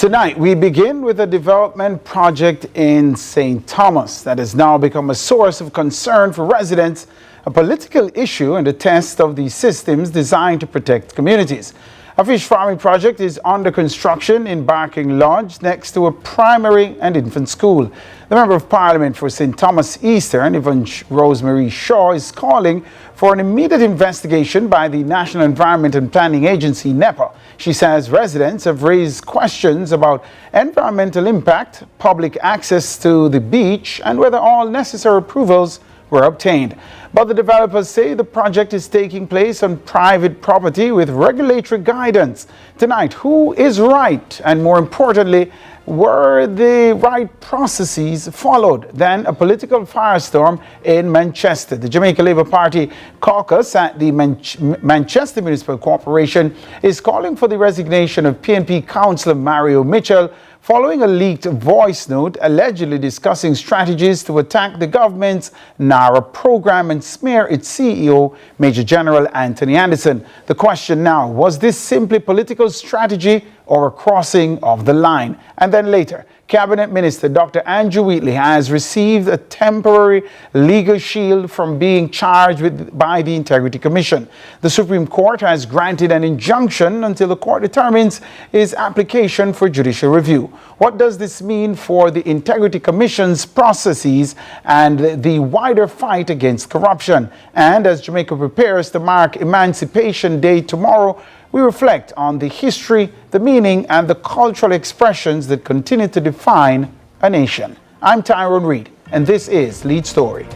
Tonight, we begin with a development project in St. Thomas that has now become a source of concern for residents, a political issue and a test of the systems designed to protect communities. A fish farming project is under construction in Barking Lodge next to a primary and infant school. The Member of Parliament for St. Thomas Eastern, Yvonne Rosemary Shaw, is calling for an immediate investigation by the National Environment and Planning Agency, NEPA. She says residents have raised questions about environmental impact, public access to the beach, and whether all necessary approvals were obtained. But the developers say the project is taking place on private property with regulatory guidance. Tonight, who is right? And more importantly, were the right processes followed? Then a political firestorm in Manchester. The Jamaica Labour Party caucus at the Manchester Municipal Corporation is calling for the resignation of PNP Councillor Mario Mitchell following a leaked voice note allegedly discussing strategies to attack the government's NARA program and smear its CEO, Major General Anthony Anderson. The question now, was this simply political strategy or a crossing of the line? And then later, Cabinet Minister Dr. Andrew Wheatley has received a temporary legal shield from being charged by the Integrity Commission. The Supreme Court has granted an injunction until the court determines his application for judicial review. What does this mean for the Integrity Commission's processes and the wider fight against corruption? And as Jamaica prepares to mark Emancipation Day tomorrow, we reflect on the history, the meaning, and the cultural expressions that continue to define a nation. I'm Tyrone Reed, and this is Lead Story.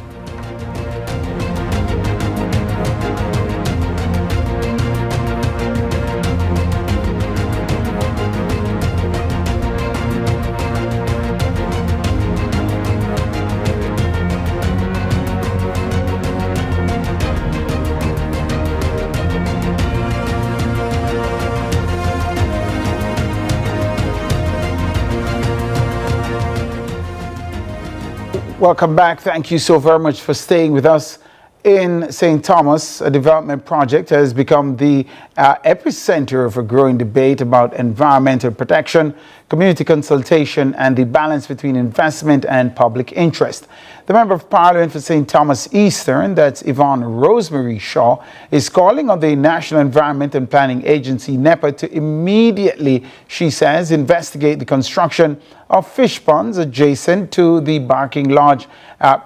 Welcome back. Thank you so very much for staying with us. In St. Thomas, a development project has become the epicenter of a growing debate about environmental protection, community consultation, and the balance between investment and public interest. The Member of Parliament for St. Thomas Eastern, that's Yvonne Rosemary Shaw, is calling on the National Environment and Planning Agency, NEPA, to immediately, she says, investigate the construction of fish ponds adjacent to the Barking Lodge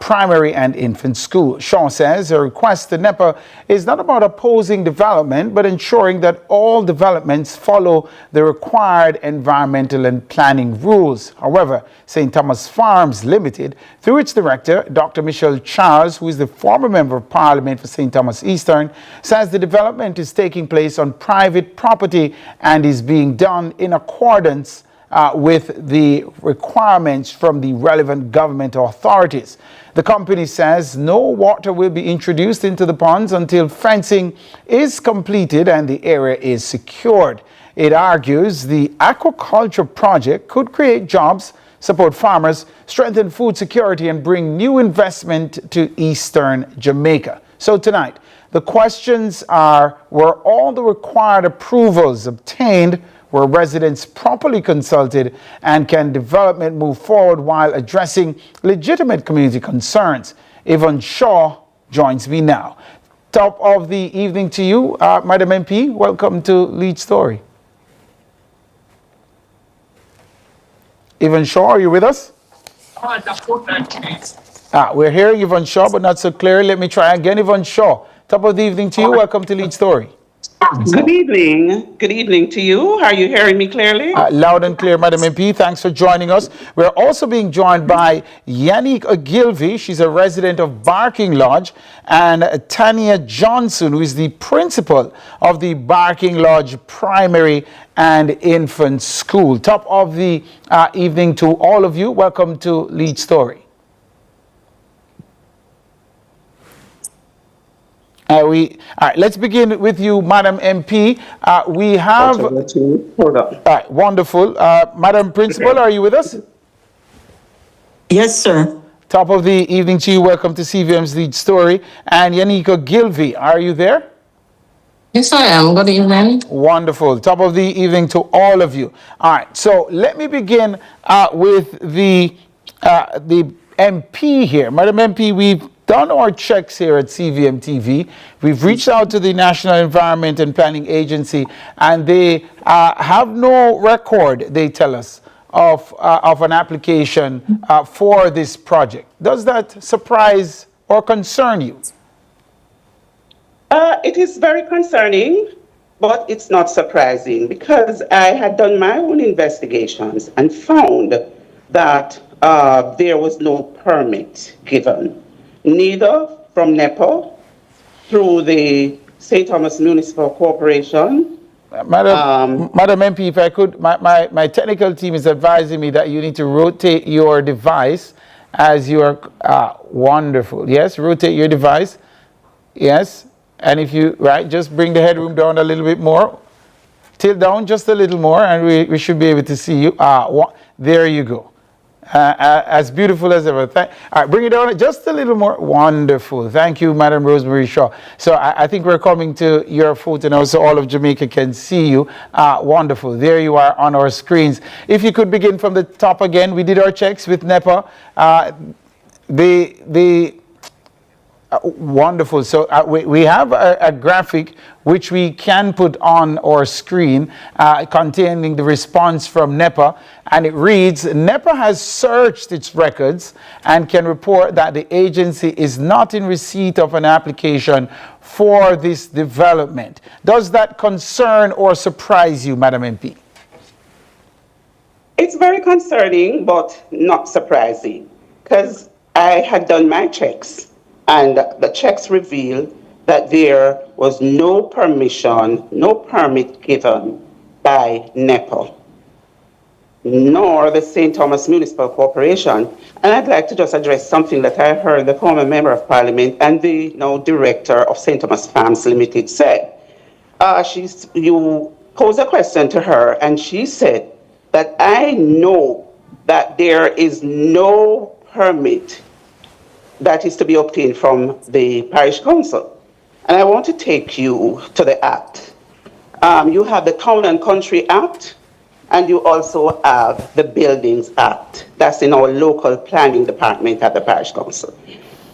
primary and infant school. Shaw says her request to NEPA is not about opposing development, but ensuring that all developments follow the required environmental and planning rules. However, St. Thomas Farms Limited, through its director, Dr. Michelle Charles, who is the former Member of Parliament for St. Thomas Eastern, says the development is taking place on private property and is being done in accordance with the requirements from the relevant government authorities. The company says no water will be introduced into the ponds until fencing is completed and the area is secured. It argues the aquaculture project could create jobs, support farmers, strengthen food security, and bring new investment to Eastern Jamaica. So tonight, the questions are, were all the required approvals obtained? Were residents properly consulted, and can development move forward while addressing legitimate community concerns? Yvonne Shaw joins me now. Top of the evening to you, Madam MP. Welcome to Lead Story. Yvonne Shaw, are you with us? We're hearing Yvonne Shaw, but not so clear. Let me try again. Yvonne Shaw, top of the evening to you. Welcome to Lead Story. Good evening. Good evening to you. Are you hearing me clearly? Loud and clear, Madam MP. Thanks for joining us. We're also being joined by Yannick Ogilvie. She's a resident of Barking Lodge, and Tanya Johnson, who is the principal of the Barking Lodge Primary and Infant School. Top of the evening to all of you. Welcome to Lead Story. All right, let's begin with you, Madam MP. We have... Hold on. Wonderful. Madam Principal, are you with us? Yes, sir. Top of the evening to you. Welcome to CVM's Lead Story. And Yannick Ogilvie, are you there? Yes, I am. Good evening. Wonderful. Top of the evening to all of you. All right. So let me begin with the MP here. Madam MP, we've done our checks here at CVM TV. We've reached out to the National Environment and Planning Agency, and they have no record, they tell us, of an application for this project. Does that surprise or concern you? It is very concerning, but it's not surprising because I had done my own investigations and found that there was no permit given, neither from NEPA through the St. Thomas Municipal Corporation. Madam MP, if I could, my technical team is advising me that you need to rotate your device as you are, wonderful. Yes, rotate your device. Yes. And if you, just bring the headroom down a little bit more. Tilt down just a little more and we should be able to see you. There you go. As beautiful as ever. All right, bring it down just a little more. Wonderful. Thank you, Madam Rosemary Shaw. So I think we're coming to your photo now so all of Jamaica can see you. Wonderful. There you are on our screens. If you could begin from the top again. We did our checks with NEPA. Wonderful. So we have a graphic which we can put on our screen containing the response from NEPA, and it reads, NEPA has searched its records and can report that the agency is not in receipt of an application for this development. Does that concern or surprise you, Madam MP? It's very concerning, but not surprising, because I had done my checks. And the checks revealed that there was no permission, no permit given by NEPA, nor the St. Thomas Municipal Corporation. And I'd like to just address something that I heard the former Member of Parliament and the now Director of St. Thomas Farms Limited said. You posed a question to her, and she said that I know that there is no permit that is to be obtained from the parish council. And I want to take you to the act. You have the Town and Country Act, and you also have the Buildings Act. That's in our local planning department at the parish council.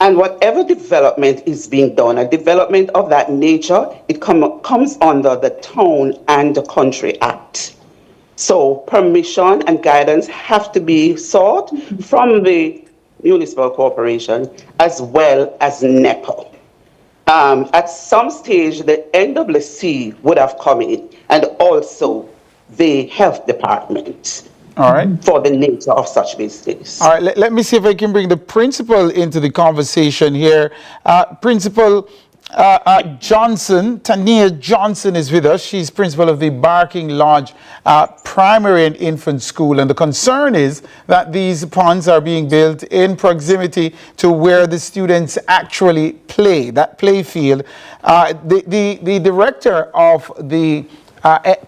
And whatever development is being done, a development of that nature, it comes under the Town and the Country Act. So permission and guidance have to be sought from the municipal corporation as well as NEPA. At some stage, the NWC would have come in, and also the health department. All right. For the nature of such business. All right, let me see if I can bring the principal into the conversation here. Principal Johnson, Tania Johnson is with us. She's principal of the Barking Lodge Primary and Infant School. And the concern is that these ponds are being built in proximity to where the students actually play, that play field. The director of the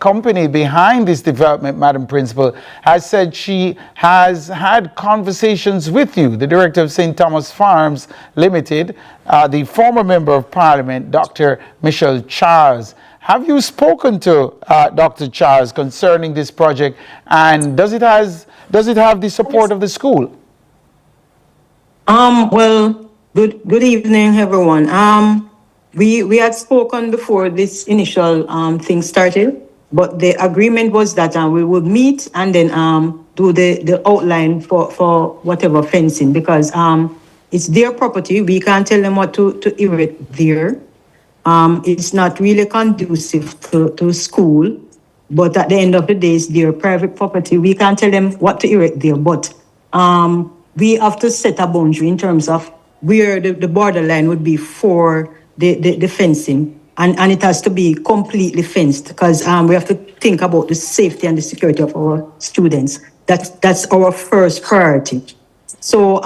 company behind this development, Madam Principal, has said she has had conversations with you, the director of St. Thomas Farms Limited, the former Member of Parliament, Dr. Michelle Charles. Have you spoken to Dr. Charles concerning this project, and does it have the support of the school? Well, good evening, everyone. We had spoken before this initial thing started, but the agreement was that we would meet and then do the outline for whatever fencing, because it's their property. We can't tell them what to erect there. It's not really conducive to school, but at the end of the day, it's their private property. We can't tell them what to erect there, but we have to set a boundary in terms of where the borderline would be for the fencing, and it has to be completely fenced, because we have to think about the safety and the security of our students. That's our first priority. So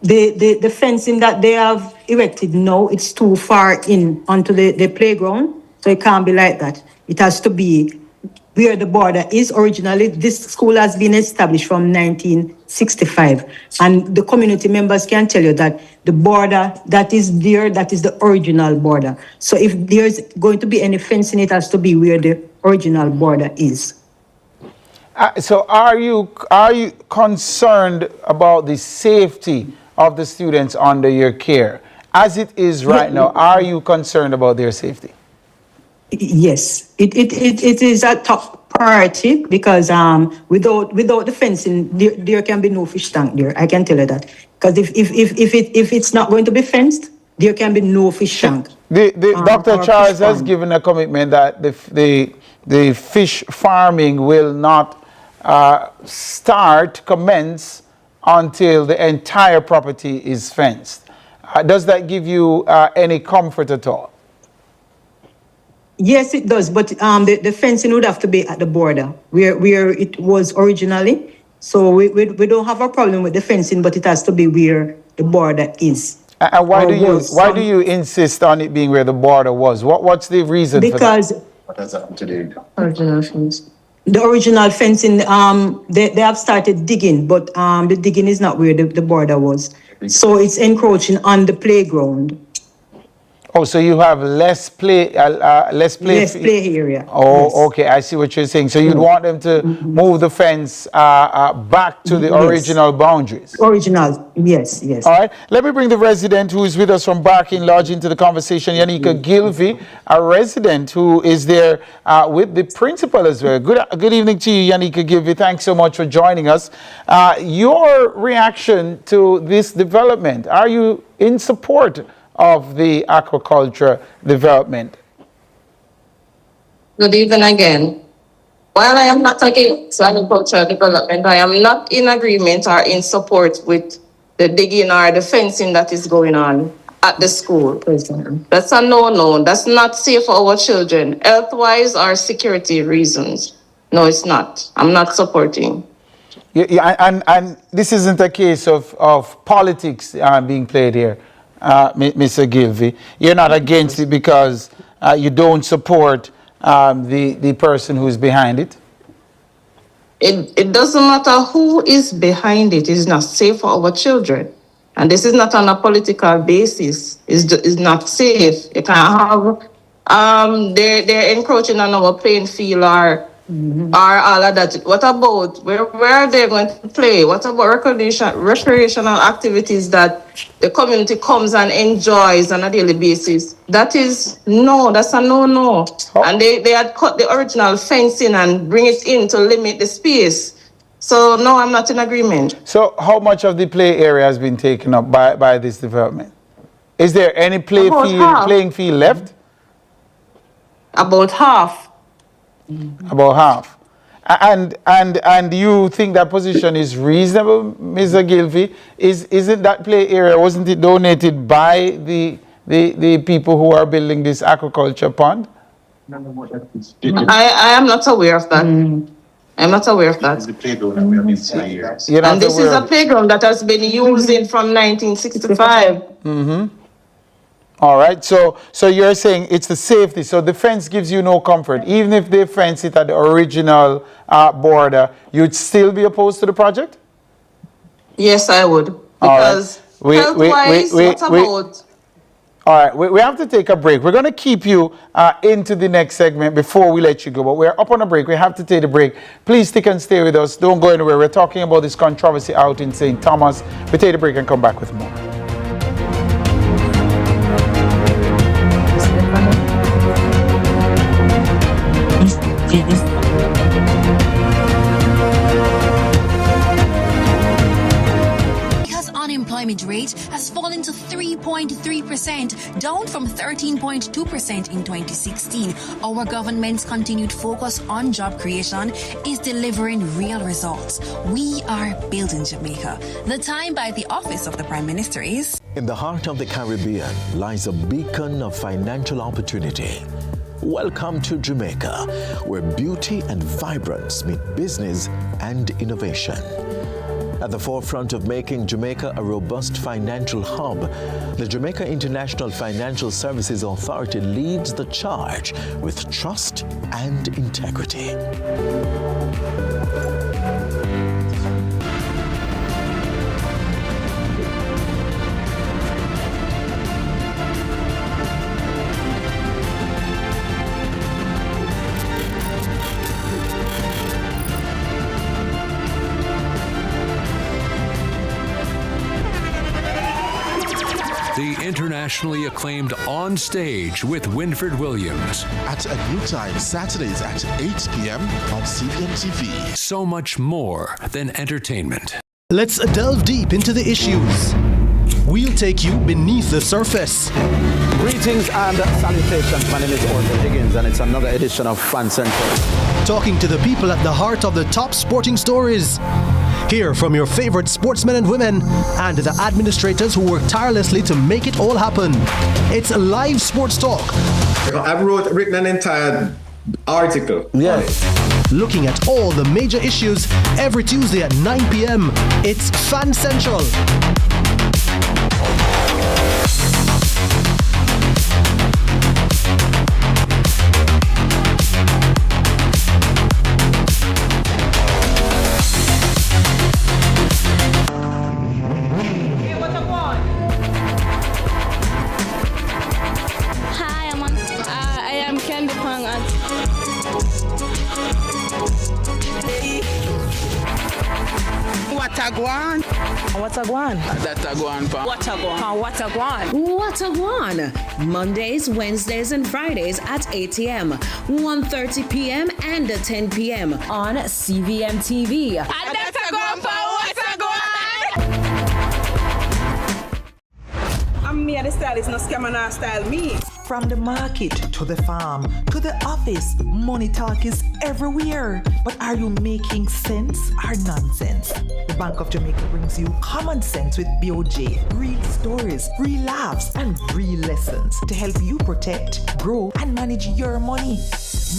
the fencing that they have erected now, it's too far in onto the playground, so it can't be like that. It has to be where the border is. Originally, this school has been established from 1965. And the community members can tell you that the border that is there, that is the original border. So if there's going to be any fencing, it has to be where the original border is. So are you concerned about the safety of the students under your care? As it is right now, are you concerned about their safety? Yes, it is a top priority because without the fencing, there can be no fish tank there. I can tell you that. Because if it's not going to be fenced, there can be no fish tank. Dr. Charles has given a commitment that the fish farming will not commence until the entire property is fenced. Does that give you any comfort at all? Yes, it does, but the fencing would have to be at the border where it was originally. So we don't have a problem with the fencing, but it has to be where the border is. And why do you insist on it being where the border was? What's the reason for that? Because What has happened today? original fence. The original fencing, they have started digging, but the digging is not where the border was. So it's encroaching on the playground. Oh, so you have less play area. Oh, Yes. okay. I see what you're saying. So you'd want them to move the fence back to the Yes. original boundaries. Original, yes. All right. Let me bring the resident who is with us from Barking Lodge into the conversation, Yanika Gilvey, a resident who is there with the principal as well. Good evening to you, Yanika Gilvey. Thanks so much for joining us. Your reaction to this development, are you in support of the aquaculture development? Good evening again. While I am not against agricultural development, I am not in agreement or in support with the digging or the fencing that is going on at the school. That's a no-no. That's not safe for our children, health-wise or security reasons. No, it's not. I'm not supporting. And this isn't a case of politics being played here, Mr. Gilvey. You're not against it because you don't support the person who's behind it? It doesn't matter who is behind it. It's not safe for our children. And this is not on a political basis. It's not safe. You can't have, they're encroaching on our playing field or all of that. What about, where are they going to play? What about recreational activities that the community comes and enjoys on a daily basis? That's a no. Oh. And they had cut the original fencing and bring it in to limit the space. So no, I'm not in agreement. So how much of the play area has been taken up by this development? Is there any playing field left? About half. About half. And you think that position is reasonable, Mr. Gilvey? Isn't that play area, wasn't it donated by the people who are building this aquaculture pond? I am not aware of that. I'm not aware of that. It's the playground that we have been seeing here. You're not And this is aware a of it? playground that has been using from 1965. All right, so you're saying it's the safety, so the fence gives you no comfort. Even if they fence it at the original border, you'd still be opposed to the project? Yes, I would. Because health-wise, what about? All right, we have to take a break. We're going to keep you into the next segment before we let you go, but we're up on a break. We have to take a break. Please stick and stay with us. Don't go anywhere. We're talking about this controversy out in St. Thomas. We take a break and come back with more. Unemployment rate has fallen to 3.3%, down from 13.2% in 2016. Our government's continued focus on job creation is delivering real results. We are building Jamaica. The time by the Office of the Prime Minister is... In the heart of the Caribbean lies a beacon of financial opportunity. Welcome to Jamaica, where beauty and vibrance meet business and innovation. At the forefront of making Jamaica a robust financial hub, the Jamaica International Financial Services Authority leads the charge with trust and integrity. The internationally acclaimed On Stage with Winfred Williams. At a new time, Saturdays at 8 p.m. on CVM TV. So much more than entertainment. Let's delve deep into the issues. We'll take you beneath the surface. Greetings and salutations. My name is Orville Higgins, and it's another edition of Fan Central. Talking to the people at the heart of the top sporting stories. Hear from your favorite sportsmen and women and the administrators who work tirelessly to make it all happen. It's live sports talk. I've written an entire article. Yes. Looking at all the major issues every Tuesday at 9 p.m. It's Fan Central. Watagwan. Mondays, Wednesdays, and Fridays at 8 a.m., 1:30 p.m., and 10 p.m. on CVM TV. I'm me, the style is no scammer, no style me. From the market to the farm to the office, money talk is everywhere. But are you making sense or nonsense? The Bank of Jamaica brings you common sense with BOJ. Real stories, real laughs, and real lessons to help you protect, grow, and manage your money.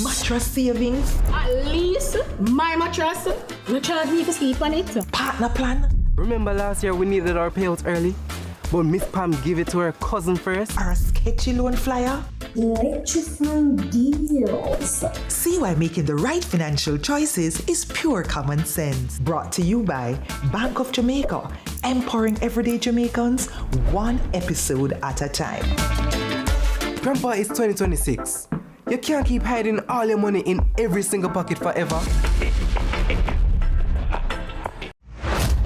Mattress savings. At least my mattress, you charge me to sleep on it. Partner plan. Remember last year we needed our payouts early? But Miss Pam gave it to her cousin first. Or a sketchy loan flyer. Electrifying deals. See why making the right financial choices is pure common sense. Brought to you by Bank of Jamaica, empowering everyday Jamaicans one episode at a time. Grandpa, it's 2026. You can't keep hiding all your money in every single pocket forever.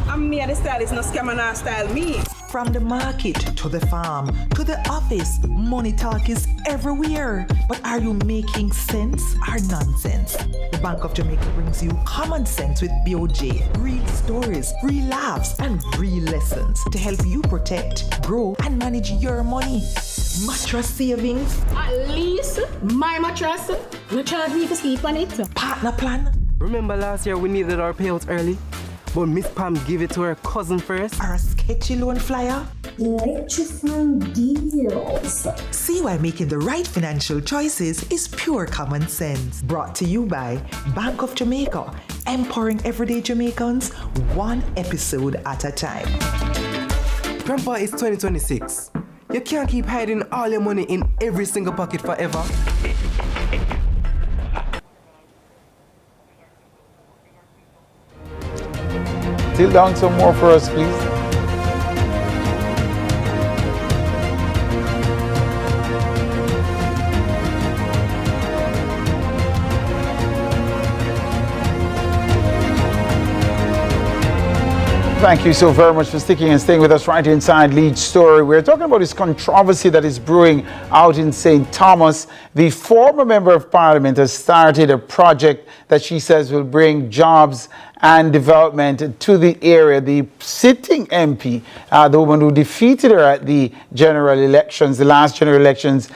I'm me, the style is no scammer, no style me. From the market to the farm to the office, money talk is everywhere. But are you making sense or nonsense? The Bank of Jamaica brings you common sense with BOJ. Real stories, real laughs, and real lessons to help you protect, grow, and manage your money. Mattress savings. At least my mattress, you charge me to sleep on it. Partner plan. Remember last year we needed our payouts early? But Miss Pam gave it to her cousin first. Or a sketchy loan flyer. Electrifying deals. See why making the right financial choices is pure common sense. Brought to you by Bank of Jamaica, empowering everyday Jamaicans one episode at a time. Grandpa, it's 2026. You can't keep hiding all your money in every single pocket forever. Tilt down some more for us, please. Thank you so very much for sticking and staying with us right inside Lead Story. We're talking about this controversy that is brewing out in St. Thomas. The former member of parliament has started a project that she says will bring jobs and development to the area. The sitting MP, the woman who defeated her at the general elections, the last general elections,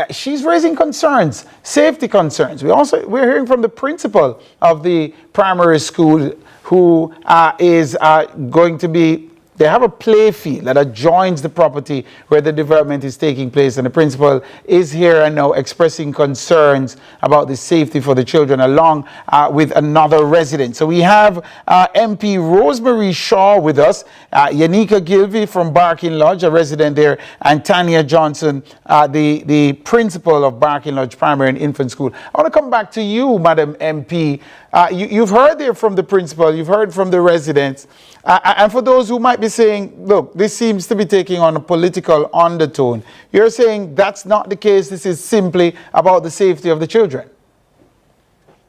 she's raising concerns, safety concerns. We're hearing from the principal of the primary school who is going to be they have a play field that adjoins the property where the development is taking place, and the principal is here and now expressing concerns about the safety for the children along with another resident. So we have MP Rosemary Shaw with us, Yanika Gilvey from Barking Lodge, a resident there, and Tanya Johnson, the principal of Barking Lodge Primary and Infant School. I want to come back to you, Madam MP. You've heard there from the principal, you've heard from the residents, and for those who might be saying, look, this seems to be taking on a political undertone, you're saying that's not the case, this is simply about the safety of the children.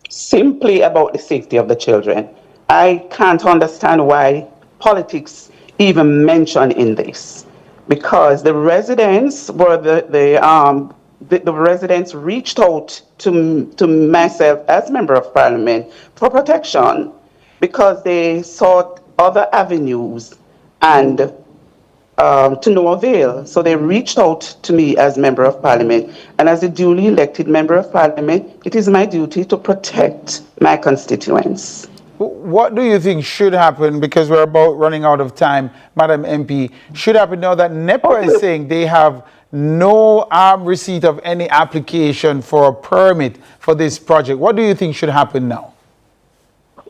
Simply about the safety of the children. I can't understand why politics even mentioned in this, because the residents were the residents reached out to myself as member of parliament for protection because they sought other avenues and to no avail. So they reached out to me as member of parliament, and as a duly elected member of parliament, it is my duty to protect my constituents. What do you think should happen, because we're about running out of time, Madam MP, should happen now that NEPA is saying they have no receipt of any application for a permit for this project? What do you think should happen now?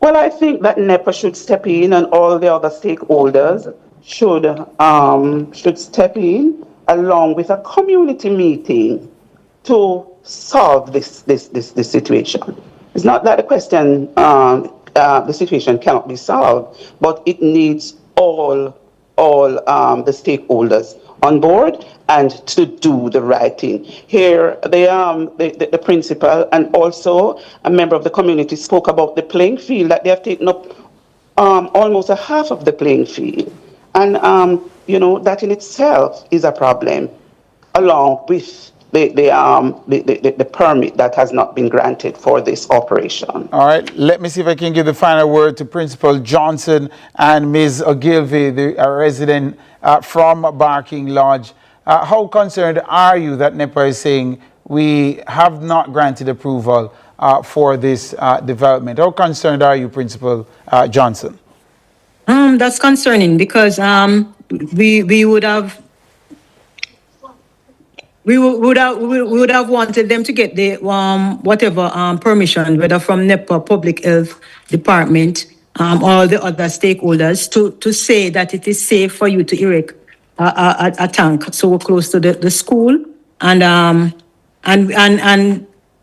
Well, I think that NEPA should step in, and all the other stakeholders should step in along with a community meeting to solve this situation. It's not that the situation cannot be solved, but it needs all the stakeholders on board and to do the right thing. Here, the principal and also a member of the community spoke about the playing field, that they have taken up almost a half of the playing field. And, that in itself is a problem, along with the permit that has not been granted for this operation. All right, let me see if I can give the final word to Principal Johnson and Ms. Ogilvy, the resident from Barking Lodge. How concerned are you that NEPA is saying we have not granted approval for this development? How concerned are you, Principal Johnson? That's concerning because we would have wanted them to get the whatever permission, whether from NEPA, Public Health Department, or the other stakeholders, to say that it is safe for you to erect a tank so close to the school, and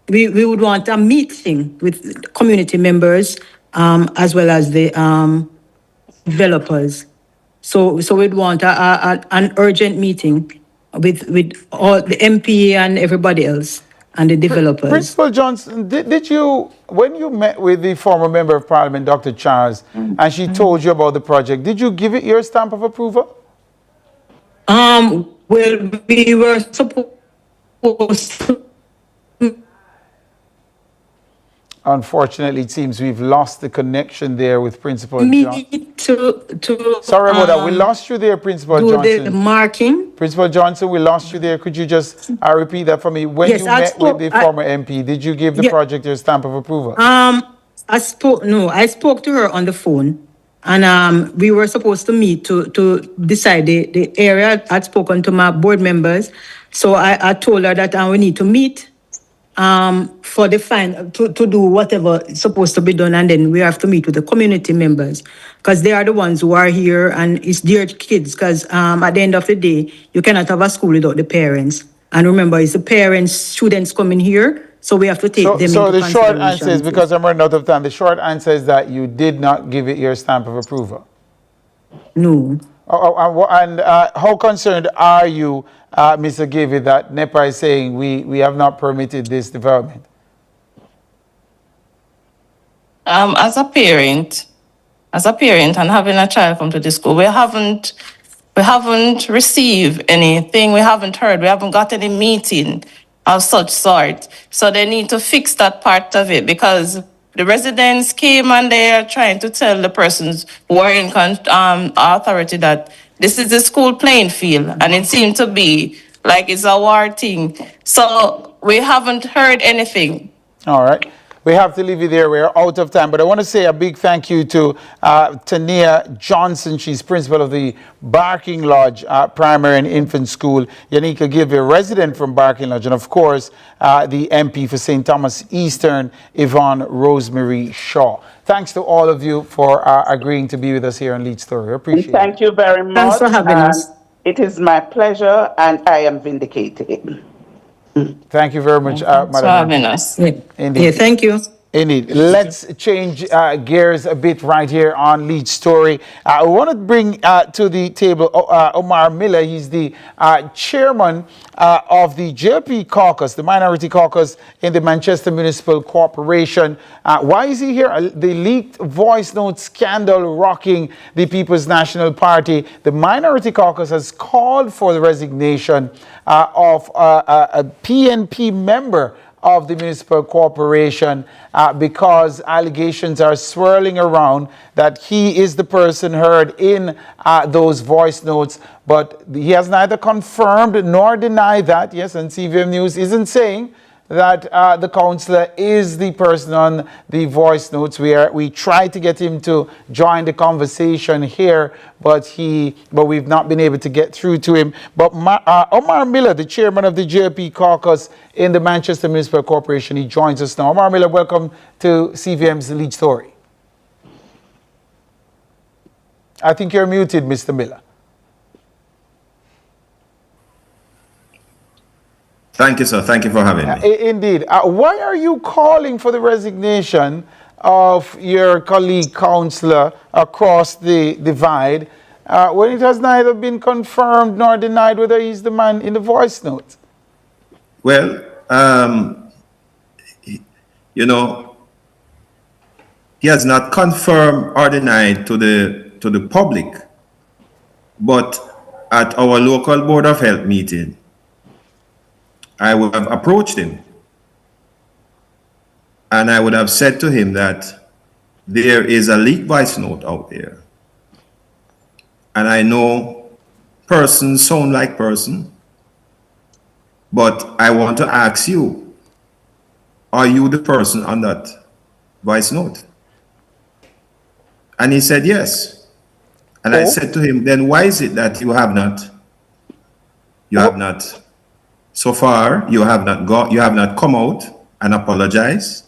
we would want a meeting with community members as well as the developers. So we'd want an urgent meeting with all the MP and everybody else and the developers. Principal Johnson, did you, when you met with the former member of parliament, Dr. Charles, and she told you about the project, did you give it your stamp of approval? Well, we were supposed to. Unfortunately, it seems we've lost the connection there with Principal Johnson. To Sorry about that. We lost you there, Principal Johnson. The marking. Principal Johnson, we lost you there. Could you just repeat that for me? When you met with the former MP, did you give the project your stamp of approval? I spoke to her on the phone, and we were supposed to meet to decide the area. I'd spoken to my board members, so I told her that we need to meet for the to do whatever is supposed to be done, and then we have to meet with the community members because they are the ones who are here, and it's their kids. Because at the end of the day, you cannot have a school without the parents. And remember, it's the parents, students coming here, so we have to take them into consideration. So the short answer is, because I'm running out of time, the short answer is that you did not give it your stamp of approval. No. And how concerned are you, Mr. Givey, that NEPA is saying we have not permitted this development? As a parent and having a child come to the school, we haven't received anything. We haven't heard. We haven't got any meeting of such sort. So they need to fix that part of it, because the residents came and they are trying to tell the persons who are in authority that this is the school playing field, and it seemed to be like it's a war thing. So we haven't heard anything. All right. we have to leave you there. We're out of time. But I want to say a big thank you to Tania Johnson. She's principal of the Barking Lodge Primary and Infant School. Yanika Gilvey, a resident from Barking Lodge. And, of course, the MP for St. Thomas Eastern, Yvonne Rosemary Shaw. Thanks to all of you for agreeing to be with us here on Lead Story. I appreciate it. Thank you very much. Thanks for having us. It is my pleasure, and I am vindicated. Thank you very much, Thanks for Madam. having us. Indeed. Yeah, thank you. Indeed. Let's change gears a bit right here on Lead Story. I want to bring to the table Omar Miller. He's the chairman of the JLP caucus, the minority caucus in the Manchester Municipal Corporation. Why is he here? The leaked voice note scandal rocking the People's National Party. The minority caucus has called for the resignation of a PNP member of the municipal corporation because allegations are swirling around that he is the person heard in those voice notes, but he has neither confirmed nor denied that. Yes, and CVM News isn't saying that the councillor is the person on the voice notes. We tried to get him to join the conversation here, but we've not been able to get through to him. But Omar Miller, the chairman of the JLP caucus in the Manchester Municipal Corporation, he joins us now. Omar Miller, welcome to CVM's Lead Story. I think you're muted, Mr. Miller. Thank you, sir. Thank you for having me. Indeed. Why are you calling for the resignation of your colleague councillor across the divide when it has neither been confirmed nor denied whether he's the man in the voice notes? Well, you know, he has not confirmed or denied to the public, but at our local Board of Health meeting, I would have approached him and I would have said to him that there is a leaked voice note out there. And I know persons sound like person, but I want to ask you, are you the person on that voice note? And he said yes. And I said to him, then why is it that you have not, so far, you have not come out and apologized.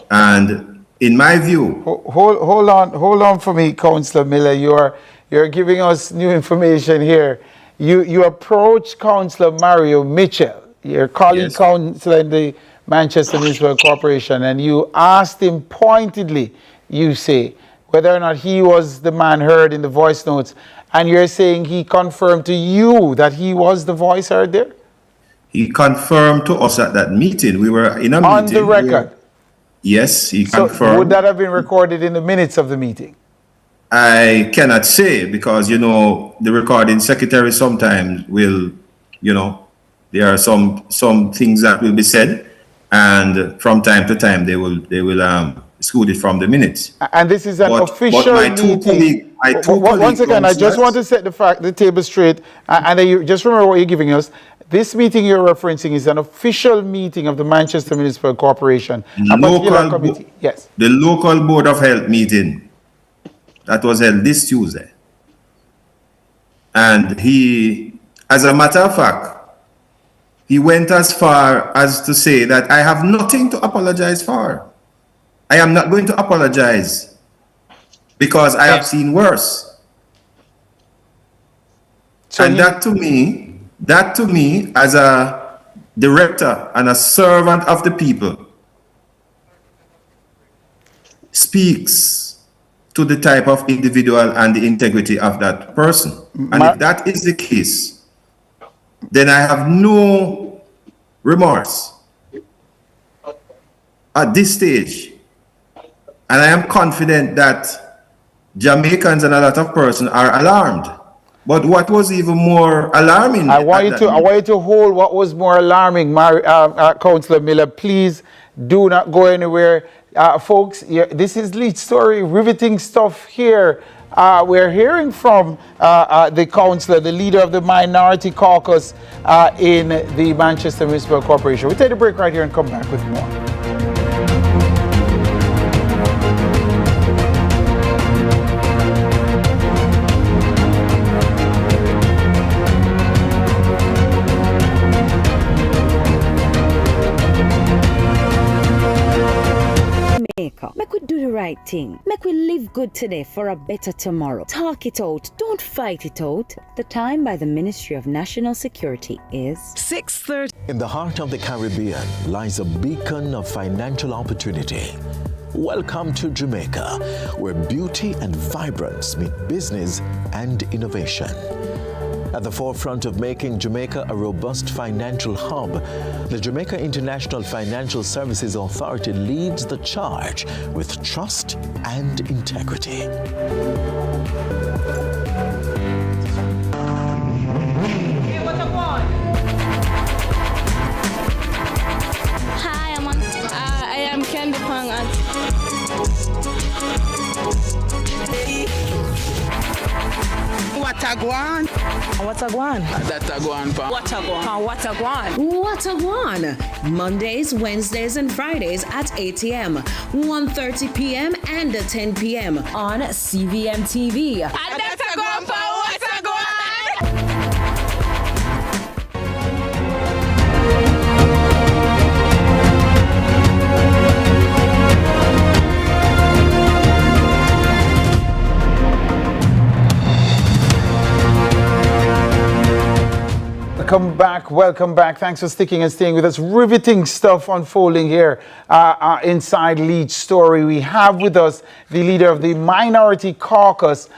And in my view, hold on for me, Councillor Miller. You're giving us new information here. You approached Councillor Mario Mitchell, your colleague councillor in the Manchester Municipal Corporation, and you asked him pointedly, you say, whether or not he was the man heard in the voice notes, and you're saying he confirmed to you that he was the voice heard there? He confirmed to us at that meeting. We were in a meeting. On the record? Yes, he confirmed. Would that have been recorded in the minutes of the meeting? I cannot say because, you know, the recording secretary sometimes will, you know, there are some things that will be said, and from time to time they will exclude it from the minutes. And this is an official meeting. Once again, I just want to set the table straight, and then you just remember what you're giving us. This meeting you're referencing is an official meeting of the Manchester Municipal Corporation. Yes. The local Board of Health meeting that was held this Tuesday. And he, as a matter of fact, he went as far as to say that I have nothing to apologize for. I am not going to apologize because I have seen worse. And that to me, as a director and a servant of the people, speaks to the type of individual and the integrity of that person. And if that is the case, then I have no remorse at this stage. And I am confident that Jamaicans and a lot of persons are alarmed. But what was even more alarming? I want you to hold what was more alarming, Councillor Miller. Please do not go anywhere. Folks, this is Lead Story, riveting stuff here. We're hearing from the councillor, the leader of the minority caucus in the Manchester Municipal Corporation. We'll take a break right here and come back with more. right thing. Make we live good today for a better tomorrow. Talk it out. Don't fight it out. The time by the Ministry of National Security is 6:30. In the heart of the Caribbean lies a beacon of financial opportunity. Welcome to Jamaica, where beauty and vibrance meet business and innovation. At the forefront of making Jamaica a robust financial hub, the Jamaica International Financial Services Authority leads the charge with trust and integrity. Hi, I am Candy Pang. What a guan? What a guan? That a guan pa. What a guan? What a guan? What a guan! Mondays, Wednesdays, and Fridays at 8 a.m., 1:30 p.m., and 10 p.m. on CVM TV. That's a guan pa. What a guan? Welcome back. Thanks for sticking and staying with us. Riveting stuff unfolding here inside Lead Story. We have with us the leader of the Minority Caucus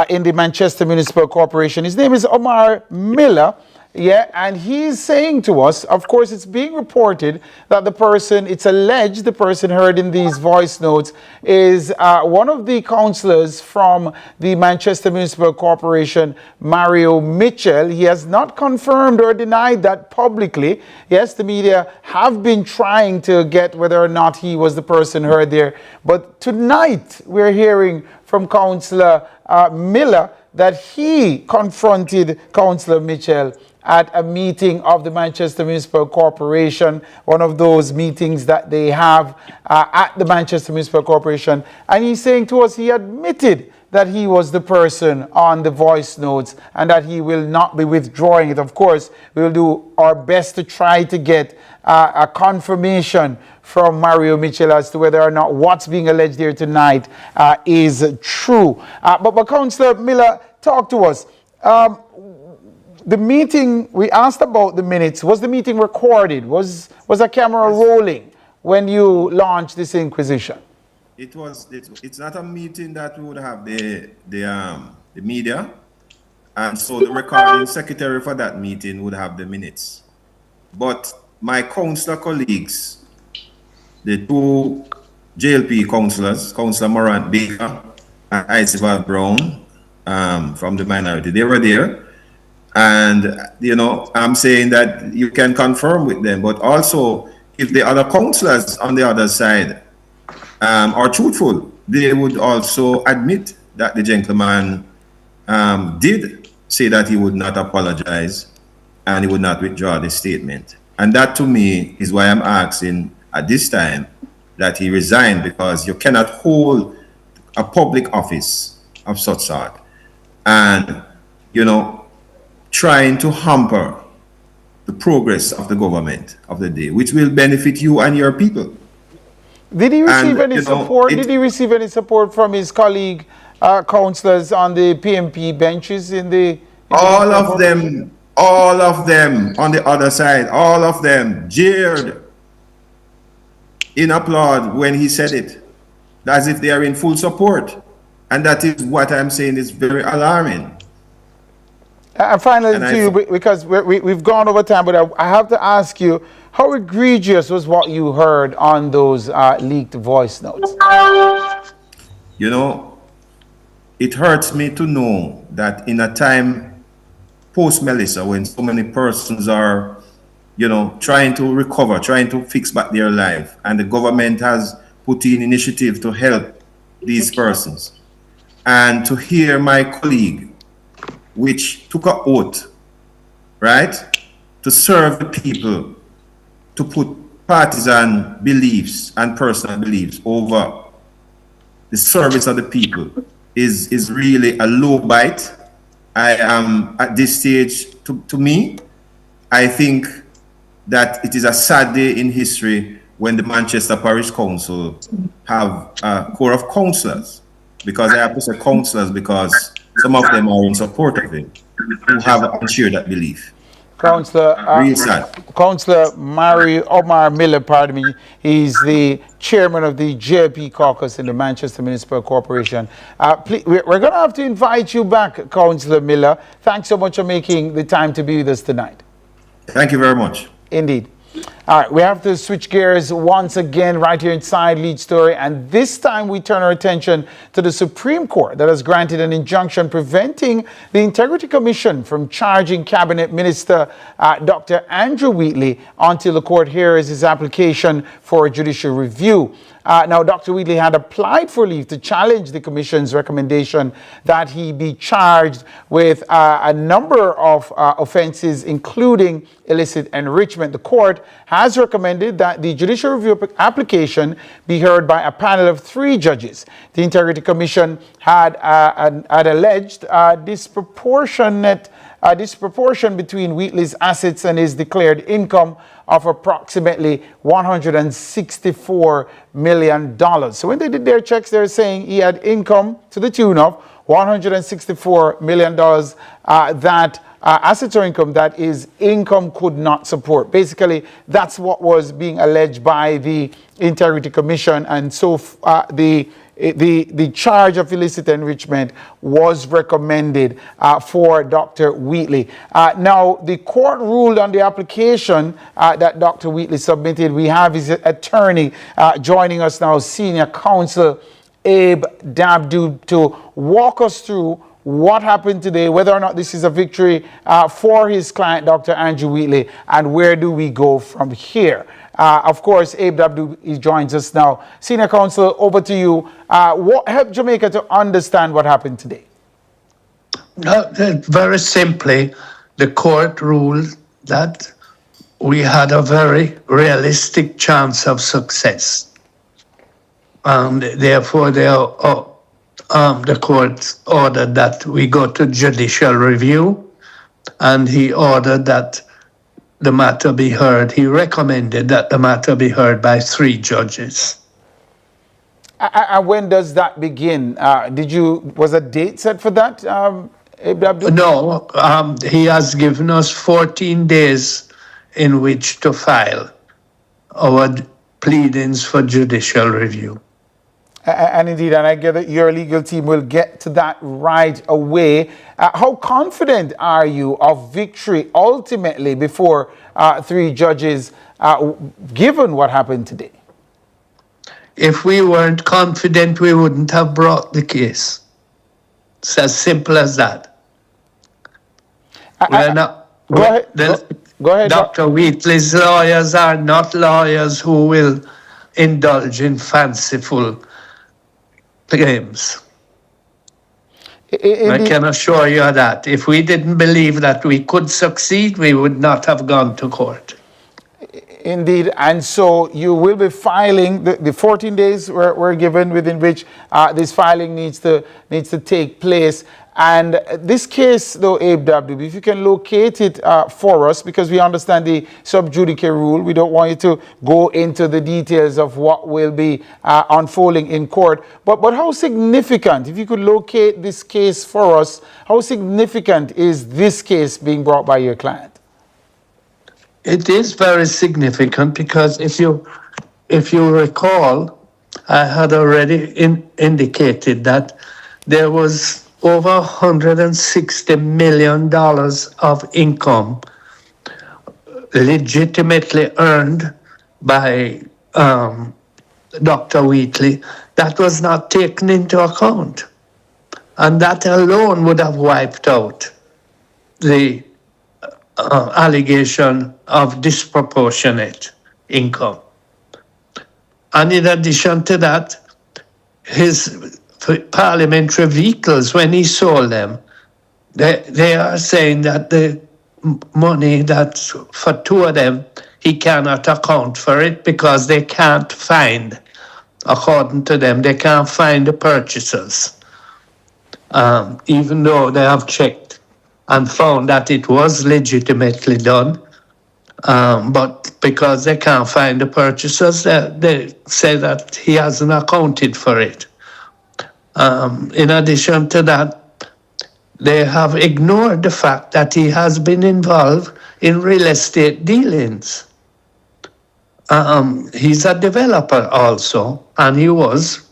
in the Manchester Municipal Corporation. His name is Omar Miller. Yeah, and he's saying to us, of course, it's being reported that it's alleged the person heard in these voice notes is one of the councillors from the Manchester Municipal Corporation, Mario Mitchell. He has not confirmed or denied that publicly. Yes, the media have been trying to get whether or not he was the person heard there. But tonight, we're hearing from Councillor Miller that he confronted Councillor Mitchell at a meeting of the Manchester Municipal Corporation, one of those meetings that they have at the Manchester Municipal Corporation. And he's saying to us he admitted that he was the person on the voice notes and that he will not be withdrawing it. Of course, we will do our best to try to get a confirmation from Mario Mitchell as to whether or not what's being alleged here tonight is true. But Councillor Miller, talk to us. The meeting, we asked about the minutes. Was the meeting recorded? Was a camera rolling when you launched this inquisition? It's not a meeting that we would have the media, and so the recording secretary for that meeting would have the minutes. But my councillor colleagues, the two JLP councillors, Councillor Morant Baker and Icival Brown from the minority, they were there. And, you know, I'm saying that you can confirm with them, but also if the other councillors on the other side are truthful, they would also admit that the gentleman did say that he would not apologize and he would not withdraw the statement. And that to me is why I'm asking at this time that he resign, because you cannot hold a public office of such sort and, you know, trying to hamper the progress of the government of the day, which will benefit you and your people. Did he receive any support? Did he receive any support from his colleague councillors on the PMP benches in the? All of them on the other side, all of them jeered in applaud when he said it, as if they are in full support, and that is what I'm saying is very alarming. And finally, to you, because we've gone over time, but I have to ask you, how egregious was what you heard on those leaked voice notes? You know, it hurts me to know that in a time post-Melissa, when so many persons are, you know, trying to recover, trying to fix back their life, and the government has put in initiative to help these persons, and to hear my colleague, which took an oath, right, to serve the people, to put partisan beliefs and personal beliefs over the service of the people, is really a low bite. I am at this stage, to me, I think that it is a sad day in history when the Manchester Parish Council have a corps of councillors, because I have to say councillors because some of them are in support of him, who have and share that belief. Councillor Omar Miller, pardon me, he's the chairman of the JP caucus in the Manchester Municipal Corporation. Please, we're going to have to invite you back, Councillor Miller. Thanks so much for making the time to be with us tonight. Thank you very much. Indeed. All right, we have to switch gears once again right here inside Lead Story, and this time we turn our attention to the Supreme Court that has granted an injunction preventing the Integrity Commission from charging Cabinet Minister Dr. Andrew Wheatley until the court hears his application for a judicial review. Now, Dr. Wheatley had applied for leave to challenge the Commission's recommendation that he be charged with a number of offenses, including illicit enrichment. The court has recommended that the judicial review application be heard by a panel of 3 judges. The Integrity Commission had alleged disproportion between Wheatley's assets and his declared income of approximately $164 million. So when they did their checks, they're saying he had income to the tune of $164 million that assets or income that his income could not support. Basically, that's what was being alleged by the Integrity Commission, and so the charge of illicit enrichment was recommended for Dr. Wheatley. Now, the court ruled on the application that Dr. Wheatley submitted. We have his attorney joining us now, Senior Counsel Abe Dabdu, to walk us through what happened today, whether or not this is a victory for his client, Dr. Andrew Wheatley, and where do we go from here. Of course, Abe Dabdu joins us now. Senior Counsel, over to you. What helped Jamaica to understand what happened today? Very simply, the court ruled that we had a very realistic chance of success. And therefore, the court ordered that we go to judicial review, and he ordered that the matter be heard. He recommended that the matter be heard by 3 judges. When does that begin? Was a date set for that, Abe Dabdu? No, he has given us 14 days in which to file our pleadings for judicial review. And indeed, and I get that your legal team will get to that right away. How confident are you of victory ultimately before 3 judges, given what happened today? If we weren't confident, we wouldn't have brought the case. It's as simple as that. Go ahead. Dr. Wheatley's lawyers are not lawyers who will indulge in fanciful claims. I can assure you of that. If we didn't believe that we could succeed, we would not have gone to court. Indeed, and so you will be filing, the 14 days were given within which this filing needs to take place. And this case, though, Abe Dabdu, if you can locate it for us, because we understand the sub judice rule, we don't want you to go into the details of what will be unfolding in court. But how significant, if you could locate this case for us, how significant is this case being brought by your client? It is very significant because if you recall, I had already indicated that there was over $160 million of income legitimately earned by Dr. Wheatley that was not taken into account. And that alone would have wiped out the allegation of disproportionate income. And in addition to that, his parliamentary vehicles, when he sold them, they are saying that the money that for 2 of them, he cannot account for it because they can't find, according to them, they can't find the purchasers, even though they have checked and found that it was legitimately done. But because they can't find the purchasers, they say that he hasn't accounted for it. In addition to that, they have ignored the fact that he has been involved in real estate dealings. He's a developer also, and he was,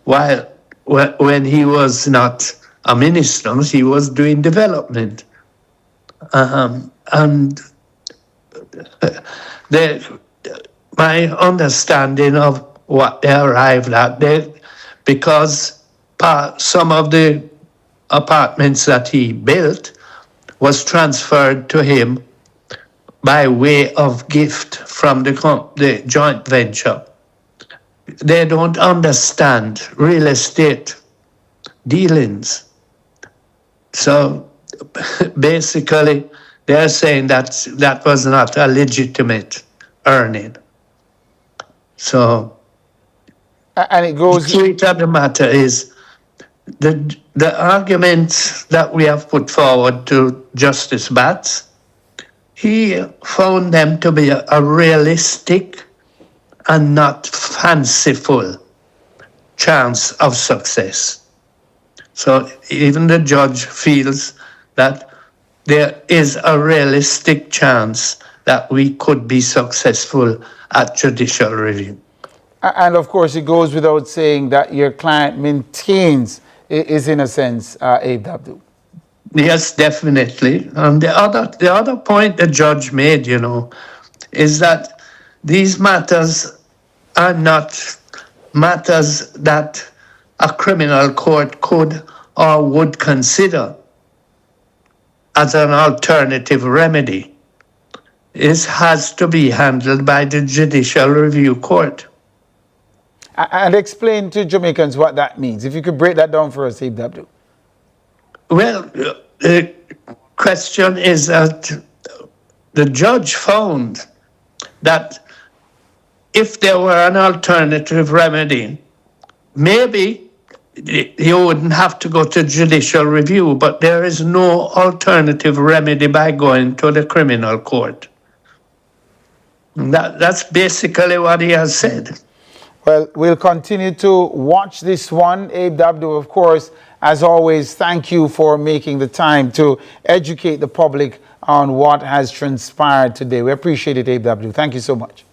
when he was not a minister, he was doing development. And my understanding of what they arrived at, because some of the apartments that he built was transferred to him by way of gift from the joint venture. They don't understand real estate dealings. So basically, they're saying that was not a legitimate earning. So, and it goes. The truth of the matter is, the arguments that we have put forward to Justice Batts, he found them to be a realistic and not fanciful chance of success. So even the judge feels that there is a realistic chance that we could be successful at judicial review. And of course, it goes without saying that your client maintains is in a sense Abe Abdul. Yes, definitely. And the other point the judge made, is that these matters are not matters that a criminal court could or would consider as an alternative remedy. It has to be handled by the Judicial Review Court. And explain to Jamaicans what that means. If you could break that down for us, Abe Abdul. Well, the question is that the judge found that if there were an alternative remedy, maybe you wouldn't have to go to judicial review, but there is no alternative remedy by going to the criminal court. That's basically what he has said. Well, we'll continue to watch this one. Abe Abdul, of course, as always, thank you for making the time to educate the public on what has transpired today. We appreciate it, Abe Abdul. Thank you so much.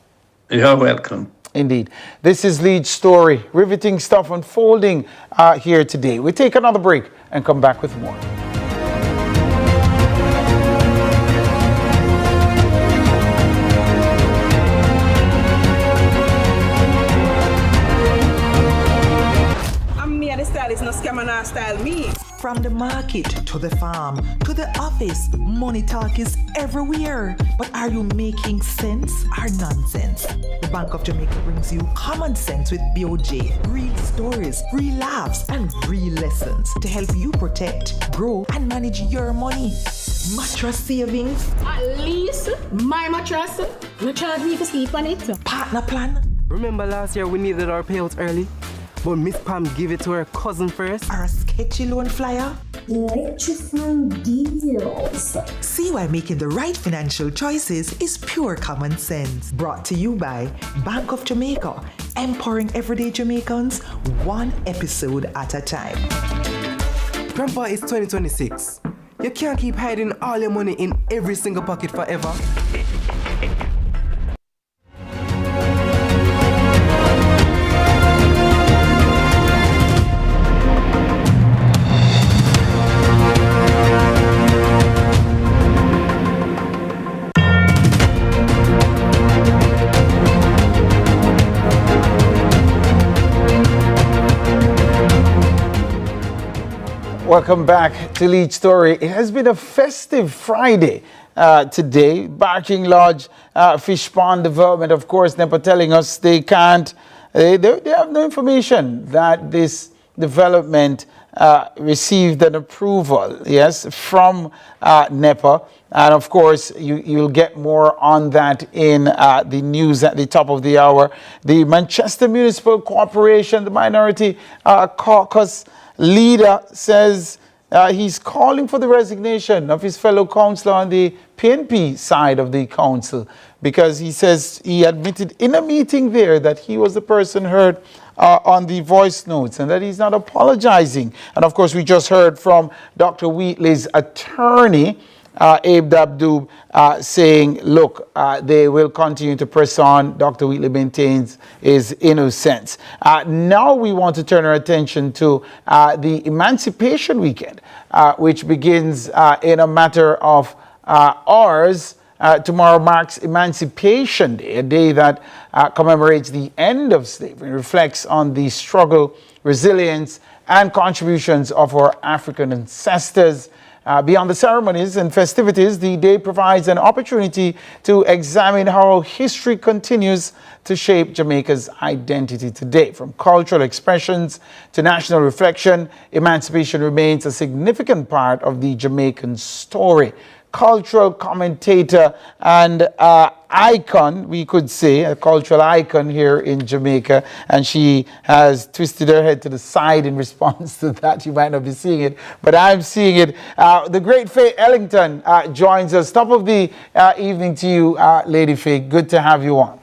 You're welcome. Indeed. This is Lead Story. Riveting stuff unfolding here today. We take another break and come back with more. No scammer not style me. From the market to the farm to the office, money talk is everywhere. But are you making sense or nonsense? The Bank of Jamaica brings you common sense with BOJ. Real stories, real laughs, and real lessons to help you protect, grow, and manage your money. Mattress savings. At least my mattress. No charge me to sleep on it. Partner plan. Remember last year we needed our payouts early? But Miss Pam gave it to her cousin first. Or a sketchy loan flyer. Electrifying deals. See why making the right financial choices is pure common sense. Brought to you by Bank of Jamaica, empowering everyday Jamaicans one episode at a time. Grandpa, it's 2026. You can't keep hiding all your money in every single pocket forever. Welcome back to Lead Story. It has been a festive Friday today. Barking Lodge Fish Pond Development, of course, NEPA telling us they can't, they have no information that this development received an approval, yes, from NEPA. And of course, you'll get more on that in the news at the top of the hour. The Manchester Municipal Corporation, the Minority Caucus leader says he's calling for the resignation of his fellow councillor on the PNP side of the council, because he says he admitted in a meeting there that he was the person heard on the voice notes and that he's not apologizing. And of course, we just heard from Dr. Wheatley's attorney, Abe Dabdoob, saying, look, they will continue to press on. Dr. Wheatley maintains his innocence. Now we want to turn our attention to the Emancipation Weekend, which begins in a matter of hours. Tomorrow marks Emancipation Day, a day that commemorates the end of slavery and reflects on the struggle, resilience, and contributions of our African ancestors. Beyond the ceremonies and festivities, the day provides an opportunity to examine how history continues to shape Jamaica's identity today. From cultural expressions to national reflection, emancipation remains a significant part of the Jamaican story. Cultural commentator and icon, we could say, a cultural icon here in Jamaica, and she has twisted her head to the side in response to that. You might not be seeing it, but I'm seeing it. The great Faye Ellington joins us. Top of the evening to you, Lady Faye. Good to have you on.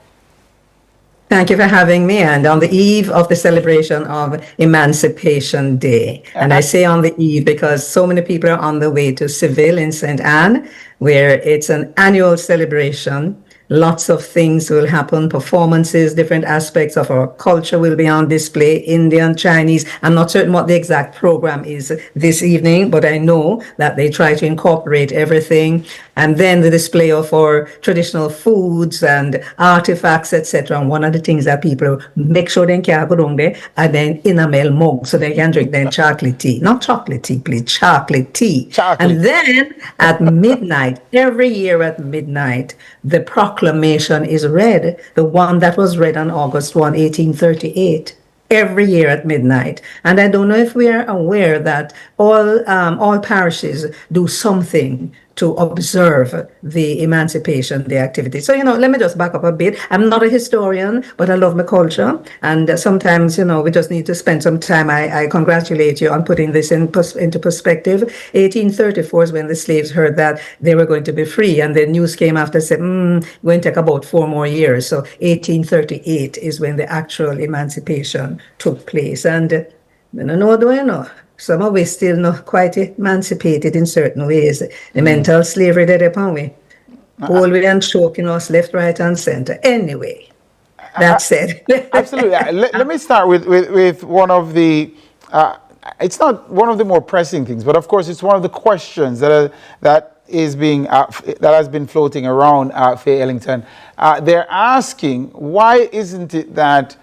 Thank you for having me, and on the eve of the celebration of Emancipation Day. And I say on the eve because so many people are on the way to Seville in St. Anne, where it's an annual celebration. Lots of things will happen, performances, different aspects of our culture will be on display, Indian, Chinese. I'm not certain what the exact program is this evening, but I know that they try to incorporate everything. And then the display of our traditional foods and artifacts, etc. And one of the things that people make sure they can go down there and then enamel mug so they can drink their chocolate tea. Not chocolate tea, please, chocolate tea. Chocolate. And then at midnight, every year at midnight, the proclamation is read, the one that was read on August 1, 1838. Every year at midnight. And I don't know if we are aware that all parishes do something to observe the Emancipation Day activity. So, let me just back up a bit. I'm not a historian, but I love my culture. And sometimes, we just need to spend some time. I congratulate you on putting this into perspective. 1834 is when the slaves heard that they were going to be free. And the news came after, said, going to take about 4 more years. So 1838 is when the actual emancipation took place. And I don't know, do I know? Some of us still not quite emancipated in certain ways. The mental slavery that upon we. Holding and choking us left, right, and center. Anyway, that said. Absolutely. Let me start with one of the, it's not one of the more pressing things, but of course it's one of the questions that has been floating around, Faye Ellington. They're asking, why isn't it that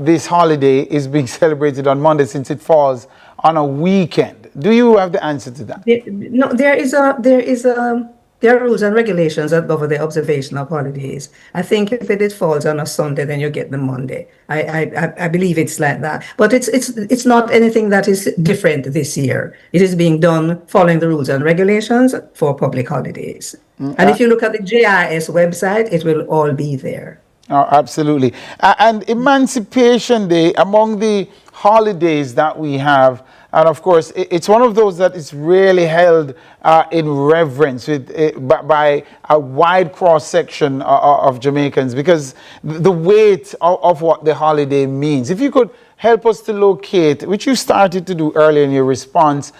this holiday is being celebrated on Monday since it falls on a weekend? Do you have the answer to that? No, there are rules and regulations that govern the observation of holidays. I think if it falls on a Sunday, then you get the Monday. I believe it's like that. But it's not anything that is different this year. It is being done following the rules and regulations for public holidays. And if you look at the JIS website, it will all be there. Oh, absolutely. And Emancipation Day, among the holidays that we have, and of course, it's one of those that is really held in reverence by a wide cross-section of Jamaicans, because the weight of what the holiday means. If you could help us to locate, which you started to do earlier in your response,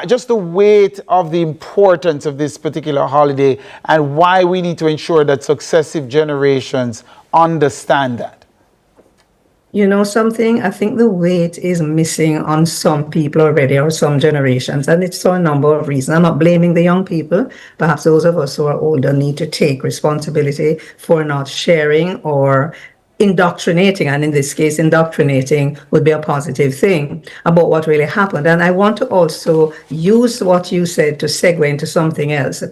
just the weight of the importance of this particular holiday and why we need to ensure that successive generations understand that. You know something? I think the weight is missing on some people already, or some generations, and it's for a number of reasons. I'm not blaming the young people. Perhaps those of us who are older need to take responsibility for not sharing or indoctrinating, and in this case, indoctrinating would be a positive thing about what really happened. And I want to also use what you said to segue into something else.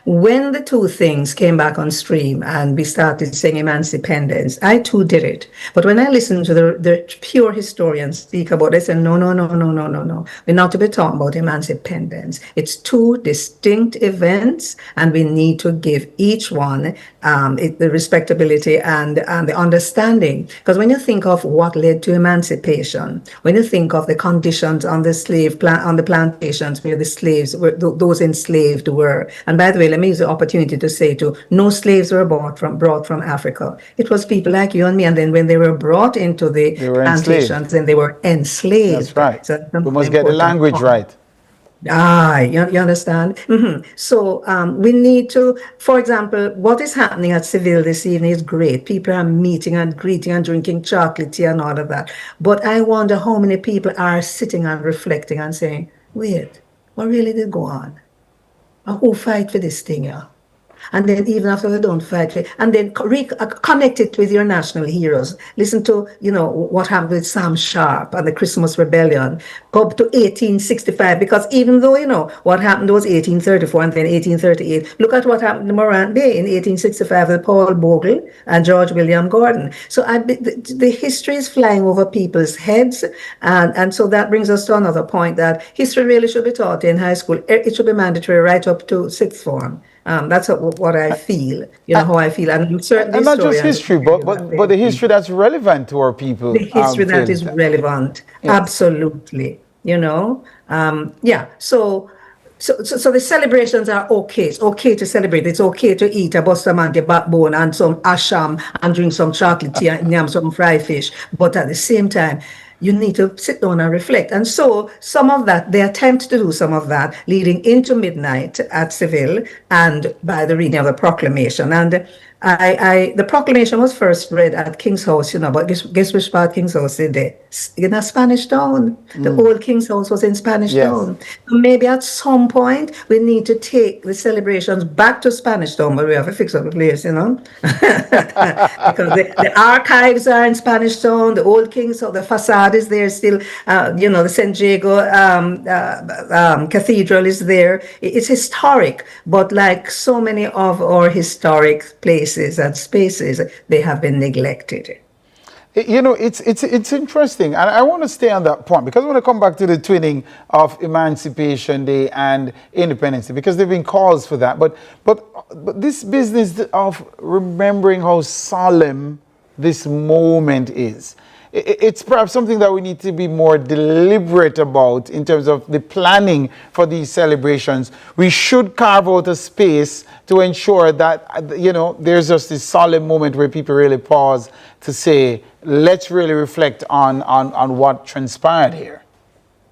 When the two things came back on stream and we started saying emancipendence, I too did it. But when I listened to the pure historians speak about it, I said, no. We're not to be talking about emancipendence. It's two distinct events, and we need to give each one the respectability and the understanding. Because when you think of what led to emancipation, when you think of the conditions on the plantations where the slaves were, those enslaved were, and by the way, let me use the opportunity to say too, no slaves were brought from Africa. It was people like you and me, and then when they were brought into the plantations, then they were enslaved. That's right. So we must get the language right. You understand? So we need to, for example, what is happening at Seville this evening is great. People are meeting and greeting and drinking chocolate tea and all of that. But I wonder how many people are sitting and reflecting and saying, wait, what really did go on? And who fight for this thing here? And then even after they don't fight, and then connect it with your national heroes. Listen to, what happened with Sam Sharp and the Christmas Rebellion. Go up to 1865, because even though, what happened was 1834 and then 1838, look at what happened in Morant Bay in 1865 with Paul Bogle and George William Gordon. So the history is flying over people's heads. And so that brings us to another point, that history really should be taught in high school. It should be mandatory right up to sixth form. That's what I feel, how I feel. And certainly and not just history, but the history that's relevant to our people. The history that is relevant. Yes. Absolutely. So the celebrations are okay. It's okay to celebrate. It's okay to eat a Bustamante backbone and some asham and drink some chocolate tea and yam some fried fish. But at the same time, you need to sit down and reflect. And so some of that, they attempt to do some of that leading into midnight at Seville and by the reading of the proclamation. And the proclamation was first read at King's House, but guess which part King's House did they? In a Spanish town. The old King's House was in Spanish town. So maybe at some point we need to take the celebrations back to Spanish town, but we have to fix up the place, because the archives are in Spanish town, the old King's House, the facade is there still, the St. Diego Cathedral is there. It's historic, but like so many of our historic places and spaces, they have been neglected. It's interesting, and I want to stay on that point because I want to come back to the twinning of Emancipation Day and Independence Day, because there have been calls for that. But this business of remembering how solemn this moment is, it's perhaps something that we need to be more deliberate about in terms of the planning for these celebrations. We should carve out a space to ensure that, there's just this solemn moment where people really pause to say, let's really reflect on what transpired here.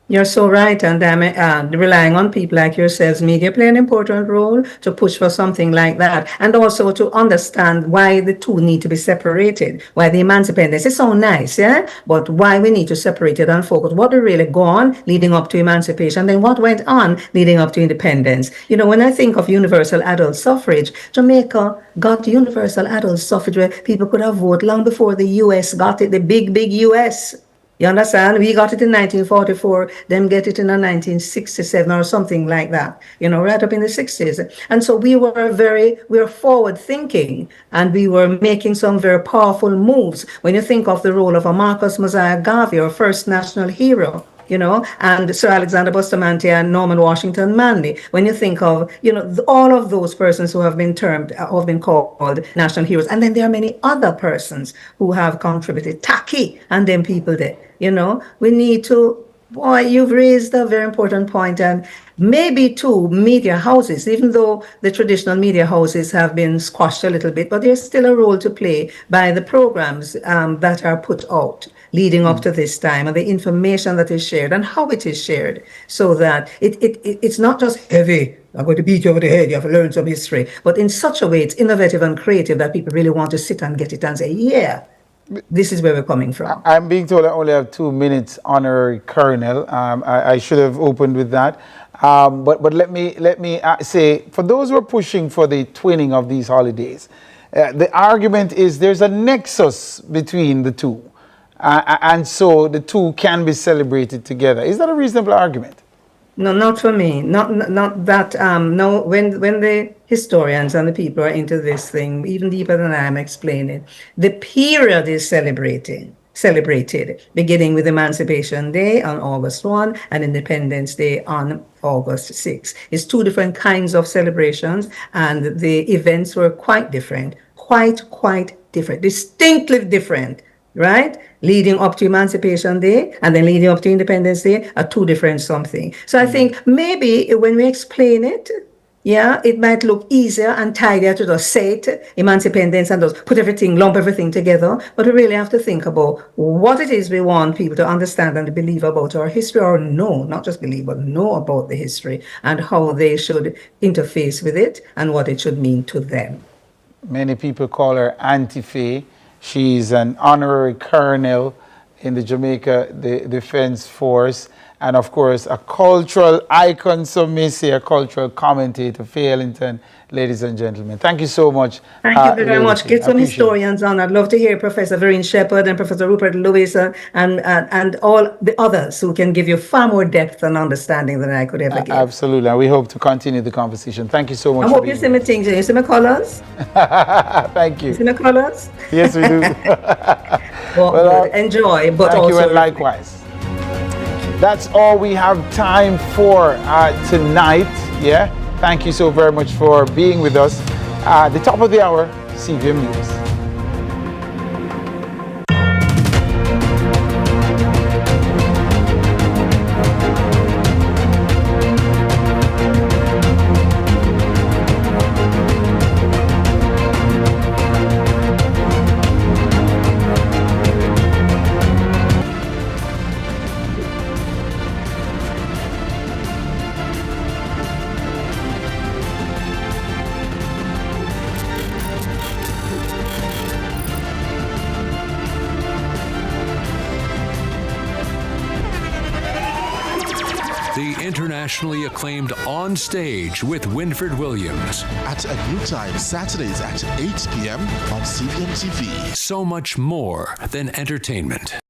You're so right, and I'm relying on people like yourselves. Media play an important role to push for something like that, and also to understand why the two need to be separated. Why the emancipation is so nice, but why we need to separate it and focus what really gone leading up to emancipation, then what went on leading up to independence. When I think of universal adult suffrage, Jamaica got universal adult suffrage where people could have voted long before the U.S. got it, the big U.S. You understand? We got it in 1944, them get it in 1967 or something like that, right up in the 60s. And so we were forward thinking, and we were making some very powerful moves. When you think of the role of a Marcus Mosiah Garvey, our first national hero, and Sir Alexander Bustamante and Norman Washington Manley. When you think of, all of those persons who have been called national heroes. And then there are many other persons who have contributed, Taki and them people there, we need to, boy, you've raised a very important point. And maybe too, media houses, even though the traditional media houses have been squashed a little bit, but there's still a role to play by the programs that are put out leading up to this time, and the information that is shared and how it is shared, so that it's not just heavy, I'm going to beat you over the head, you have to learn some history, but in such a way it's innovative and creative that people really want to sit and get it and say, yeah, this is where we're coming from. I'm being told I only have 2 minutes, Honorary Colonel. I should have opened with that. But let me say, for those who are pushing for the twinning of these holidays, the argument is there's a nexus between the two. And so the two can be celebrated together. Is that a reasonable argument? No, not for me. Not that. No, when the historians and the people are into this thing, even deeper than I am explaining, the period is celebrated, beginning with Emancipation Day on August 1 and Independence Day on August 6. It's two different kinds of celebrations, and the events were quite different. quite different, distinctly different, right? Leading up to Emancipation Day and then leading up to Independence Day are two different something. So I think maybe when we explain it, yeah, it might look easier and tidier to just say it, Emancipation and just put everything, lump everything together. But we really have to think about what it is we want people to understand and to believe about our history, or know, not just believe, but know about the history and how they should interface with it and what it should mean to them. Many people call her Auntie Faye. She's an honorary colonel in the Jamaica Defense Force, and of course a cultural icon, some may say, a cultural commentator. Faye Ellington, ladies and gentlemen, thank you so much. Thank you very much. Get some historians on. I'd love to hear Professor Vereen Shepherd and Professor Rupert Lewis and all the others who can give you far more depth and understanding than I could ever give. Absolutely, and we hope to continue the conversation. Thank you so much. I hope you see my things. You see my colors? Thank you. You see my colors? Yes, we do. well, enjoy, but thank also you, and likewise. That's all we have time for tonight. Yeah. Thank you so very much for being with us. The top of the hour, CVM News. The internationally acclaimed On Stage with Winfred Williams. At a new time, Saturdays at 8 p.m. on CVM TV. So much more than entertainment.